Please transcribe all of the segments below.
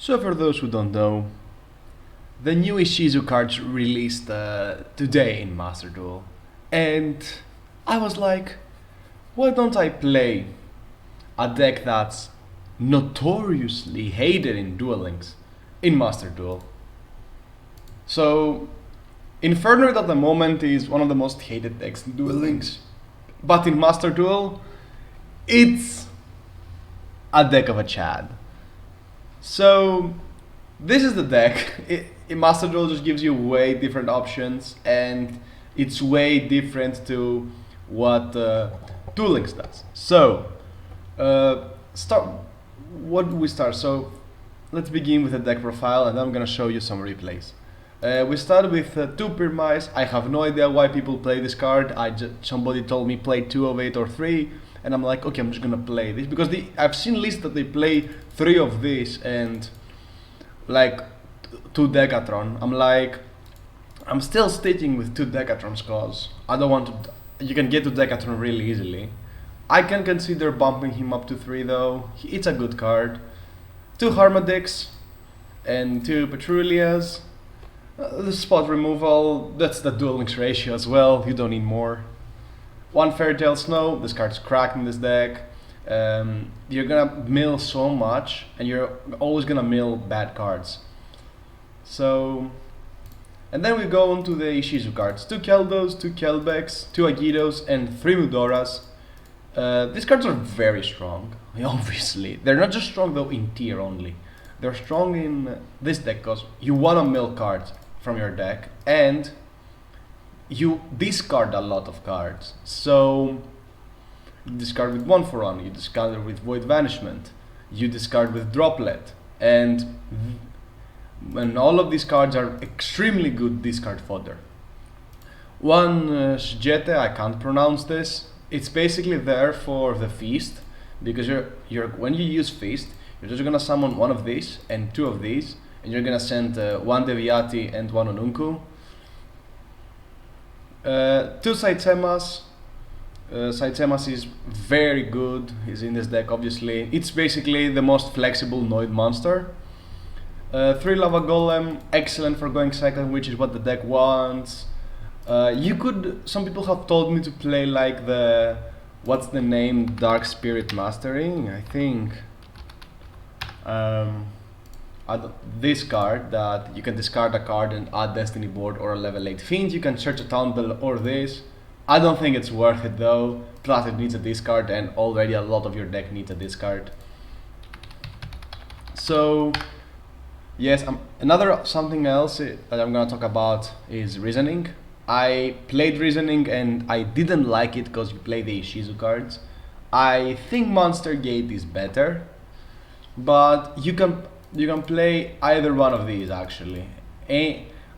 So for those who don't know, the new Ishizu cards released today in Master Duel, and I was like, why don't I play a deck that's notoriously hated in Duel Links in Master Duel? So Infernoid at the moment is one of the most hated decks in Duel Links, but in Master Duel, it's a deck of a Chad. So this is the deck. In Master Duel just gives you way different options, and it's way different to what Duel Links does. So what do we start? So let's begin with the deck profile, and then I'm gonna show you some replays. We start with 2 Pirmais. I have no idea why people play this card. Somebody told me play 2 of 8 or 3, and I'm like, okay, I'm just gonna play this because I've seen lists that they play 3 of this and like 2 Decatron. I'm like, I'm still sticking with 2 Decatrons because I don't want to. You can get to Decatron really easily. I can consider bumping him up to 3 though. It's a good card. 2 Harmadics and 2 Petrulias. The spot removal, that's the Duel Links ratio as well, you don't need more. 1 Fairy Tale Snow, this card's cracked in this deck. You're gonna mill so much, and you're always gonna mill bad cards. So, and then we go on to the Ishizu cards. 2 Keldos, 2 Kelbeks, 2 Agitos, and 3 Mudoras. These cards are very strong, obviously. They're not just strong though in tier only. They're strong in this deck because you wanna mill cards from your deck, and you discard a lot of cards. So you discard with 1 for 1, you discard with Void Vanishment, you discard with Droplet, and all of these cards are extremely good discard fodder. 1 Shjete, I can't pronounce this. It's basically there for the feast, because when you use feast, you're just gonna summon 1 of these and 2 of these, and you're gonna send 1 Deviati and 1 Onunku. 2 Saitsemas. Saitsemas is very good. He's in this deck, obviously. It's basically the most flexible Noid monster. 3 Lava Golem, excellent for going second, which is what the deck wants. Some people have told me to play like what's the name, Dark Spirit Mastering, I think. This card that you can discard a card and add Destiny Board or a level 8 Fiend. You can search a Town Bell or this. I don't think it's worth it though, plus it needs a discard, and already a lot of your deck needs a discard. So yes, something else that I'm gonna talk about is Reasoning. I played Reasoning and I didn't like it because you play the Ishizu cards. I think Monster Gate is better, but you can play either one of these actually.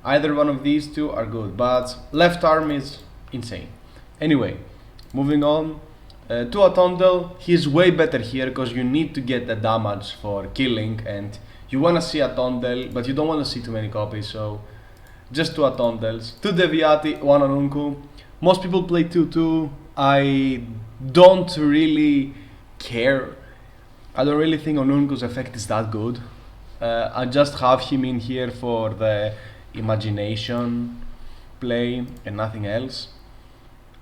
Either one of these 2 are good, but left arm is insane. Anyway, moving on to Atondel. He's way better here because you need to get the damage for killing, and you want to see Atondel, but you don't want to see too many copies, so just 2 Atondels. 2 Deviati, 1 Onunku. Most people play 2-2. I don't really care. I don't really think Onunku's effect is that good. I just have him in here for the imagination play and nothing else.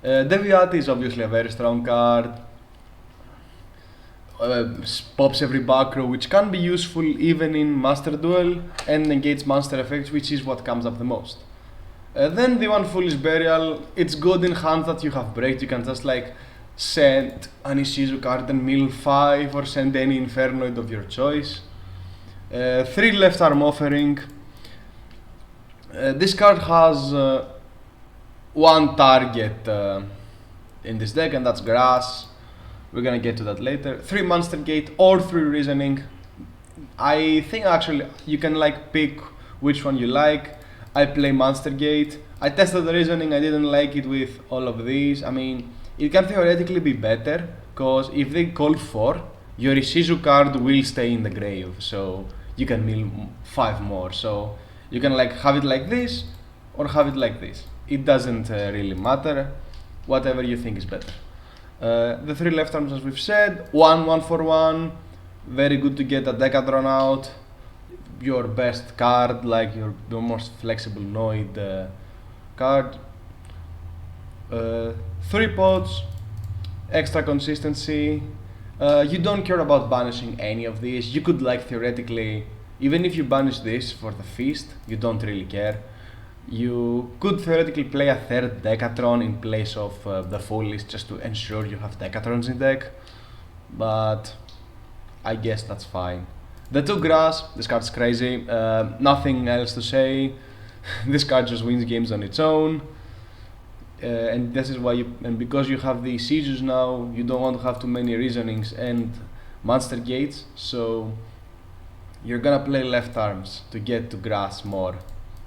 Deviati is obviously a very strong card. Pops every back row, which can be useful even in Master Duel, and negates monster effects, which is what comes up the most. Then the 1 Foolish Burial, it's good in hands that you have break. You can just like send an Ishizu card and mill 5, or send any Infernoid of your choice. 3 Left Arm Offering. This card has 1 target in this deck, and that's Grass. We're gonna get to that later. 3 Monster Gate or 3 Reasoning. I think actually you can like pick which one you like. I play Monster Gate. I tested the Reasoning, I didn't like it with all of these. I mean, it can theoretically be better, because if they call 4, your Ishizu card will stay in the grave, so you can mill 5 more. So you can like have it like this or have it like this. It doesn't really matter, whatever you think is better. The 3 left arms, as we've said, 1 for 1, very good to get a Decatron out. your best card, like your most flexible Noid card. 3 pods, extra consistency. You don't care about banishing any of these. You could like theoretically, even if you banish this for the feast, you don't really care. You could theoretically play a third Decatron in place of the full list just to ensure you have Decatrons in deck, but I guess that's fine. The 2 grass, this card's crazy, nothing else to say. This card just wins games on its own. And this is why and because you have the sieges now, you don't want to have too many reasonings and monster gates, so you're gonna play left arms to get to grass more,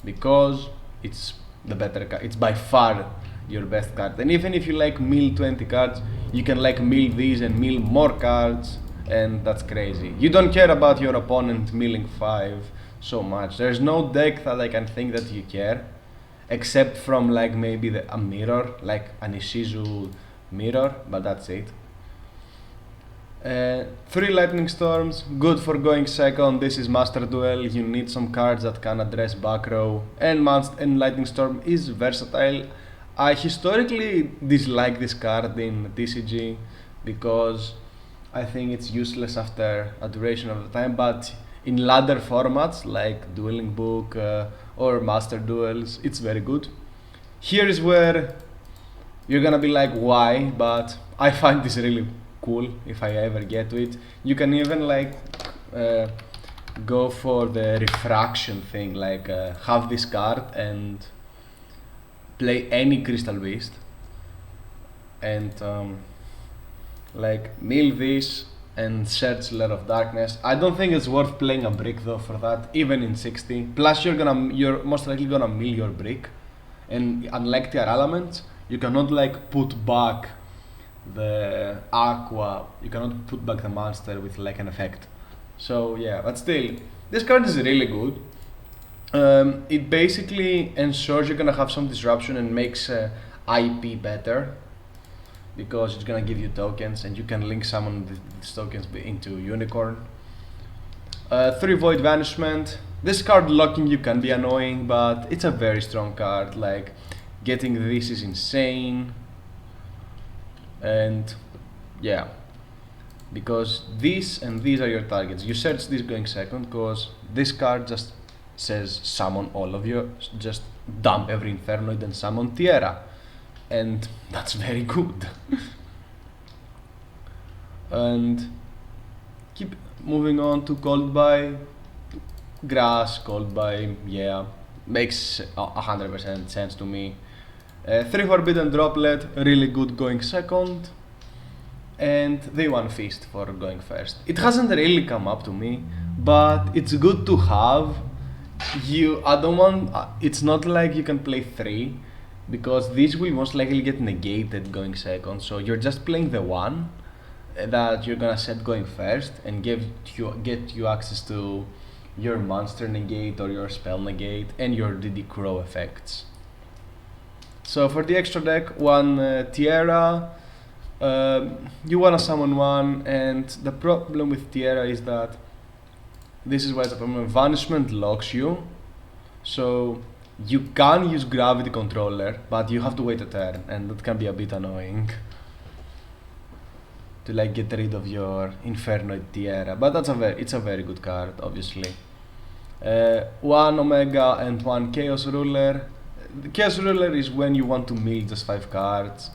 because it's the better card. It's by far your best card, and even if you like mill 20 cards, you can like mill these and mill more cards, and that's crazy. You don't care about your opponent milling 5 so much. There's no deck that I can think that you care, except from like maybe a mirror, like an Ishizu mirror, but that's it. 3 lightning storms, good for going second. This is Master Duel, you need some cards that can address back row, and lightning storm is versatile. I historically dislike this card in TCG because I think it's useless after a duration of the time, but in ladder formats like Dueling Book or Master Duels, it's very good. Here is where you're gonna be like, why? But I find this really cool if I ever get to it. You can even like go for the refraction thing, like have this card and play any Crystal Beast and like mill this and search Lair of Darkness. I don't think it's worth playing a brick though for that, even in 60. Plus you're most likely gonna mill your brick, and unlike tier elements, you cannot like put back the aqua, you cannot put back the monster with like an effect. So yeah, but still, this card is really good. It basically ensures you're gonna have some disruption and makes IP better, because it's gonna give you tokens and you can link summon these tokens into Unicorn. 3 Void Vanishment. This card locking you can be annoying, but it's a very strong card. Like, getting this is insane. And yeah, because these and these are your targets. You search this going second because this card just says summon all of you, just dump every Infernoid and summon Tierra, and that's very good. And keep moving on to Cold Buy. Grass, Cold Buy, yeah, makes 100% sense to me. 3 Forbidden Droplet, really good going second, and they won Feast for going first. It hasn't really come up to me, but it's good to have. It's not like you can play 3, because these will most likely get negated going second, so you're just playing the 1 that you're gonna set going first and get you access to your monster negate or your spell negate and your DD Crow effects. So for the extra deck, 1 Tierra, you wanna summon 1, and the problem with Tierra is that this is why it's a problem. Vanishment locks you, so you can use Gravity Controller, but you have to wait a turn, and that can be a bit annoying to like get rid of your Infernoid Tierra, but it's a very good card, obviously. 1 Omega and 1 Chaos Ruler. The Chaos Ruler is when you want to mill just 5 cards,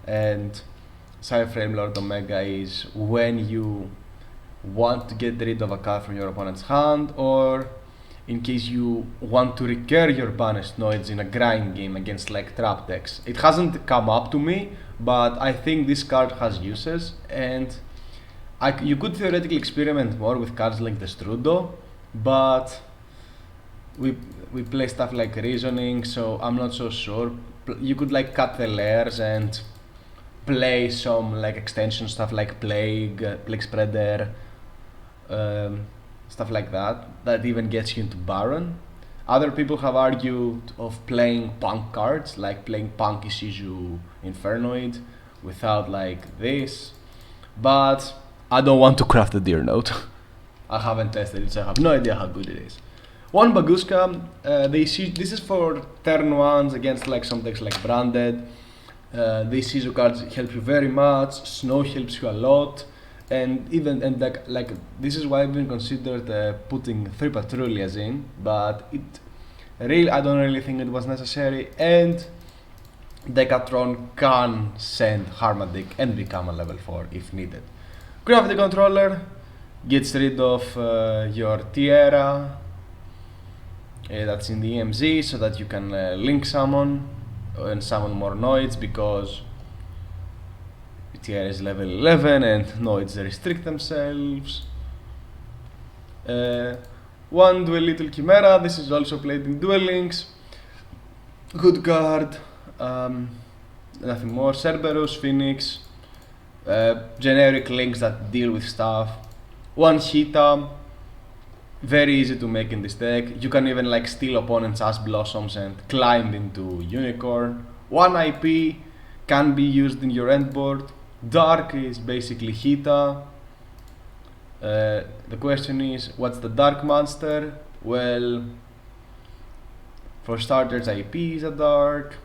and Cyframe Lord Omega is when you want to get rid of a card from your opponent's hand, or in case you want to recur your banished Noids in a grind game against like trap decks. It hasn't come up to me, but I think this card has uses, and you could theoretically experiment more with cards like the Strudo, but we play stuff like Reasoning, so I'm not so sure. You could like cut the layers and play some like extension stuff like Plague Spreader, stuff like that even gets you into Baron. Other people have argued of playing punk cards, like playing Punk Ishizu Infernoid without like this, but I don't want to craft a Deer Note. I haven't tested it, so I have no idea how good it is. One Baguska, this is for turn ones against like some decks like Branded. These Sisu cards help you very much, Snow helps you a lot, and even like this is why I've been considered putting 3 Patrouillas in, but I don't really think it was necessary, and Decatron can send Harmadic and become a level 4 if needed. Gravity Controller gets rid of your Tierra that's in the EMZ, so that you can link summon and summon more Noids, because Tierra is level 11 and Noids restrict themselves. One Duel Little Chimera, this is also played in Duel Links. Good card, nothing more. Cerberus, Phoenix, generic links that deal with stuff. One Hita, very easy to make in this deck. You can even like steal opponents' Ash Blossoms and climb into Unicorn. One IP can be used in your end board. Dark is basically Hita. The question is, what's the dark monster? Well, for starters, IP is a dark.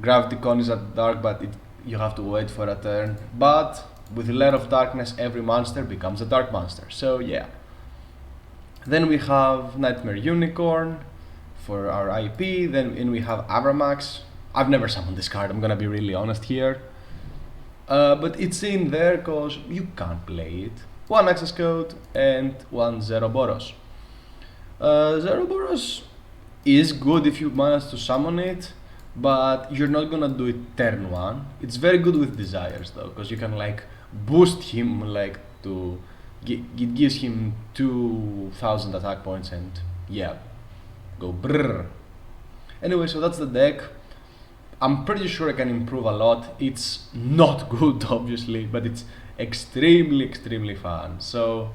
Graviticon is a dark, but you have to wait for a turn. But with Lair of Darkness, every monster becomes a dark monster. So yeah. Then we have Nightmare Unicorn for our IP. Then we have Abramax. I've never summoned this card, I'm gonna be really honest here. But it's in there because you can't play it. One access code and one Zeroboros. Zeroboros is good if you manage to summon it, but you're not gonna do it turn 1. It's very good with Desires though, because you can like boost him like to it gives him 2000 attack points and yeah, go brrr. Anyway, so that's the deck. I'm pretty sure I can improve a lot. It's not good obviously, but it's extremely fun. So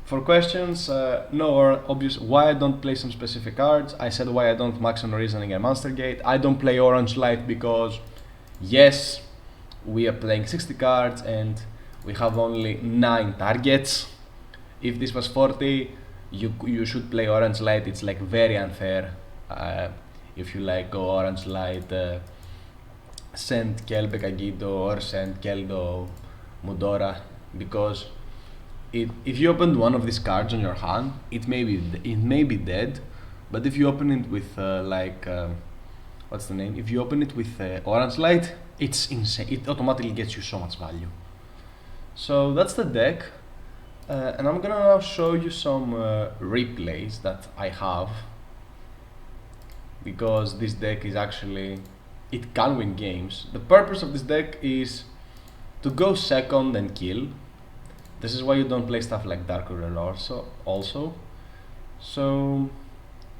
for questions, no or obvious why I don't play some specific cards, I said why I don't max on Reasoning and Monster Gate. I don't play Orange Light because yes, we are playing 60 cards and we have only 9 targets. If this was 40, you should play Orange Light. It's like very unfair. If you like go Orange Light, send Kelbe Kagito or send Keldo Mudora, because if you opened one of these cards on your hand, it may be dead. But if you open it with what's the name? If you open it with Orange Light, it's insane. It automatically gets you so much value. So that's the deck, and I'm gonna now show you some replays that I have, because this deck is actually, it can win games. The purpose of this deck is to go second and kill. This is why you don't play stuff like Dark Ruler also. So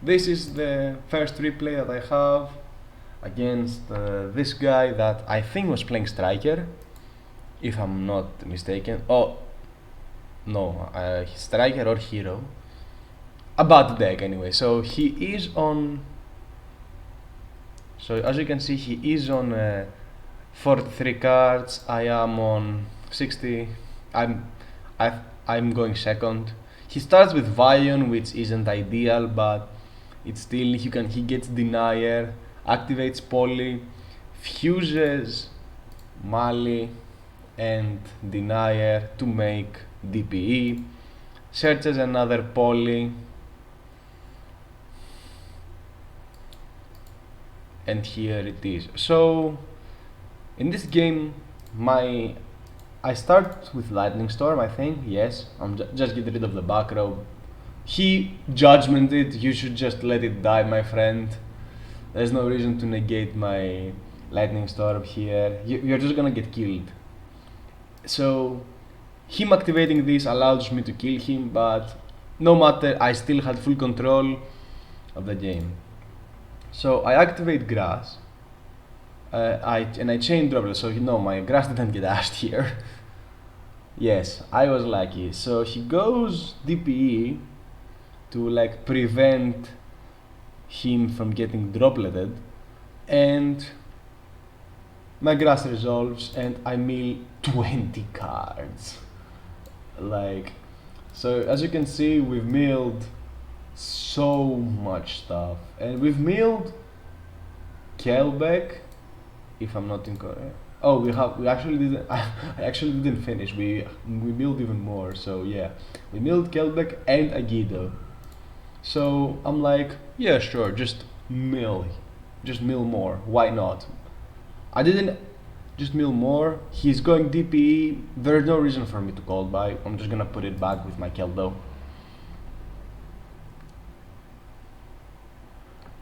this is the first replay that I have against this guy that I think was playing Striker, if I'm not mistaken. Oh no, Striker or Hero. A bad deck anyway. So he is on, so as you can see, he is on 43 cards. I am on 60. I'm going second. He starts with Vion, which isn't ideal, but it's still, he gets Denier, activates Poly, fuses Mali and Denier to make DPE, searches another Poly, and here it is. So in this game, I start with Lightning Storm, I think, yes. I'm just get rid of the back row. He judgmented, you should just let it die, my friend. There's no reason to negate my Lightning Storm here. You're just gonna get killed. So him activating this allows me to kill him, but no matter, I still had full control of the game. So I activate Grass, I chain Droplet, so you know my Grass didn't get ashed here. Yes, I was lucky. So he goes DPE to like prevent him from getting dropleted, and my Grass resolves and I mill 20 cards. Like, So as you can see, we've milled so much stuff, and we've milled Kelbeck, if I'm not incorrect. Oh, we actually didn't. I actually didn't finish. We milled even more. So yeah, we milled Kelbeck and Aguido. So I'm like, yeah, sure, just mill more. Why not? I didn't just mill more. He's going DPE. There's no reason for me to call buy. I'm just gonna put it back with my Keldo.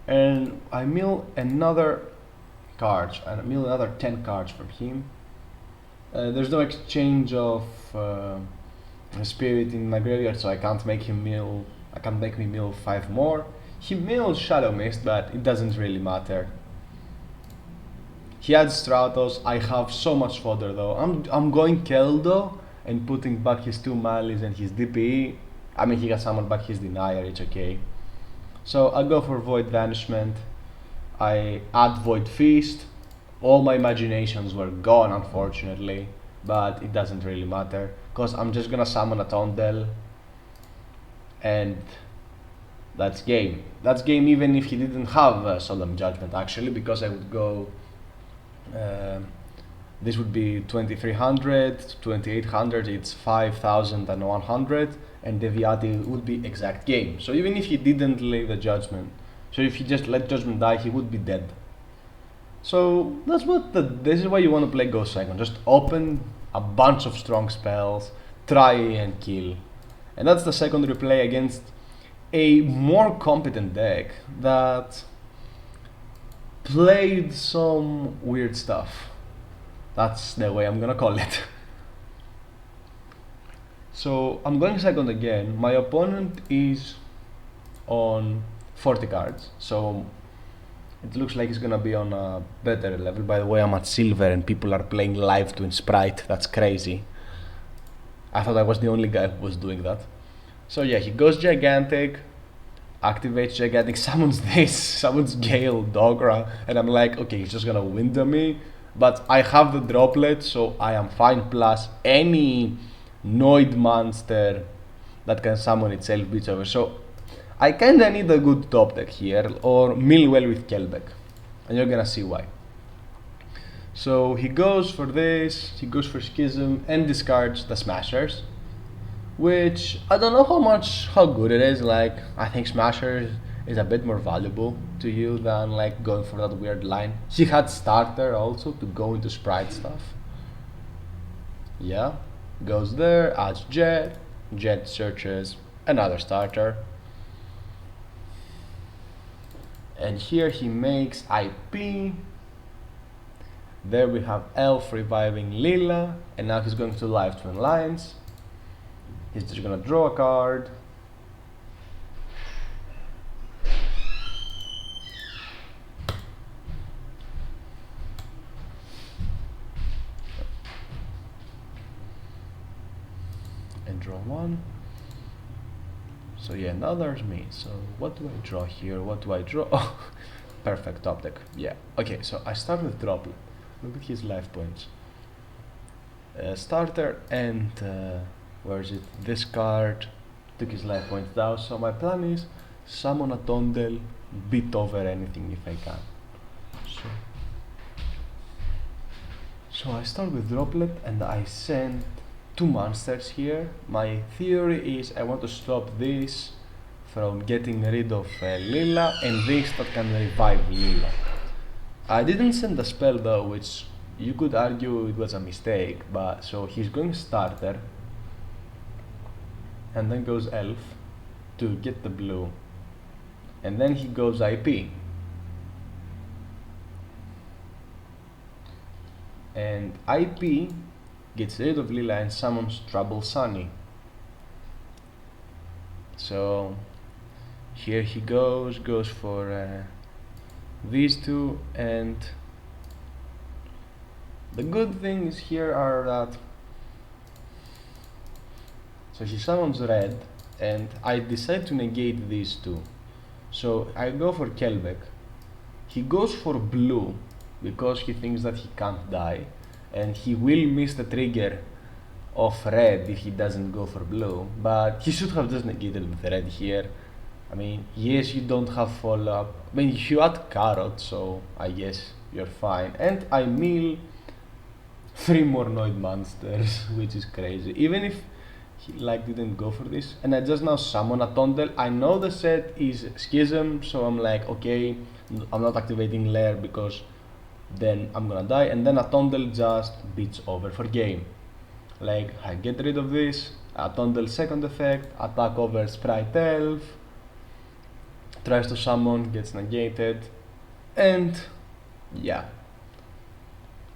And I mill another cards, and I mill another 10 cards from him. There's no exchange of spirit in my graveyard, so I can't make him mill. I can't make me mill 5 more. He mills Shadow Mist, but it doesn't really matter. He adds Stratos. I have so much fodder though. I'm going Keldo and putting back his 2 Malice and his DPE. I mean, he can summon back his Denier, it's okay. So I go for Void Banishment. I add Void Feast. All my imaginations were gone, unfortunately, but it doesn't really matter because I'm just gonna summon a Tondel, and that's game. That's game even if he didn't have Solemn Judgment, actually, because I would go. This would be 2300, 2800, it's 5100, and Deviati would be exact game. So even if he didn't leave the Judgment, so if he just let Judgment die, he would be dead. So this is why you want to play Ghost Second. Just open a bunch of strong spells, try and kill. And that's the secondary play against a more competent deck that played some weird stuff. That's the way I'm gonna call it. So I'm going second again. My opponent is on 40 cards, so it looks like he's gonna be on a better level. By the way, I'm at silver and people are playing live to Sprite. That's crazy. I thought I was the only guy who was doing that. So yeah, he goes Gigantic, activates Gigantic, summons this, summons Gale, Dogra, and I'm like, okay, he's just gonna window me, but I have the droplet, so I am fine, plus any Noid monster that can summon itself beats over. So I kinda need a good top deck here, or mill well with Kelbeck, and you're gonna see why. So he goes for this, he goes for Schism, and discards the Smashers, which I don't know how good it is. Like, I think Smashers is a bit more valuable to you than like going for that weird line. He had Starter also to go into Sprite stuff. Yeah, goes there, adds Jet, Jet searches another Starter. And here he makes IP. There we have Elf reviving Lila, and now he's going to Live Twin Lines. He's just gonna draw a card. And draw one. So yeah, now there's me. So what do I draw here? What do I draw? Oh, perfect top deck. Yeah. Okay, so I start with Droplet. Look at his life points. Starter and where is it? This card took his life points down. So my plan is summon a Tondel, beat over anything if I can. So I start with Droplet and I send 2 monsters here. My theory is I want to stop this from getting rid of Lila, and this that can revive Lila. I didn't send the spell though, which you could argue it was a mistake, but so he's going Starter and then goes Elf to get the blue, and then he goes IP. And IP gets rid of Lila and summons Trouble Sunny. So here he goes for these two, and the good things here are that so he summons red and I decide to negate these two. So I go for Kelbeck. He goes for blue because he thinks that he can't die, and he will miss the trigger of red if he doesn't go for blue, but he should have just negated with red here. I mean, yes, you don't have follow-up. I mean, you had carrot, so I guess you're fine. And I mill 3 more Noid monsters, which is crazy. Even if he didn't go for this, and I just now summon a Tondel. I know the set is Schism, so I'm like, okay, I'm not activating Lair because then I'm gonna die, and then a Tondel just beats over for game. Like, I get rid of this, a Tondel second effect, attack over Sprite Elf, tries to summon, gets negated, and yeah.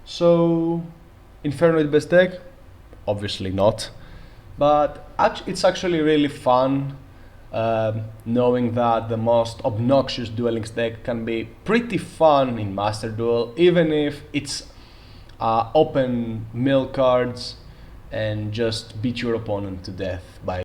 So, Infernoid best deck? Obviously not, but it's actually really fun knowing that the most obnoxious Duel Links deck can be pretty fun in Master Duel, even if it's open mill cards and just beat your opponent to death by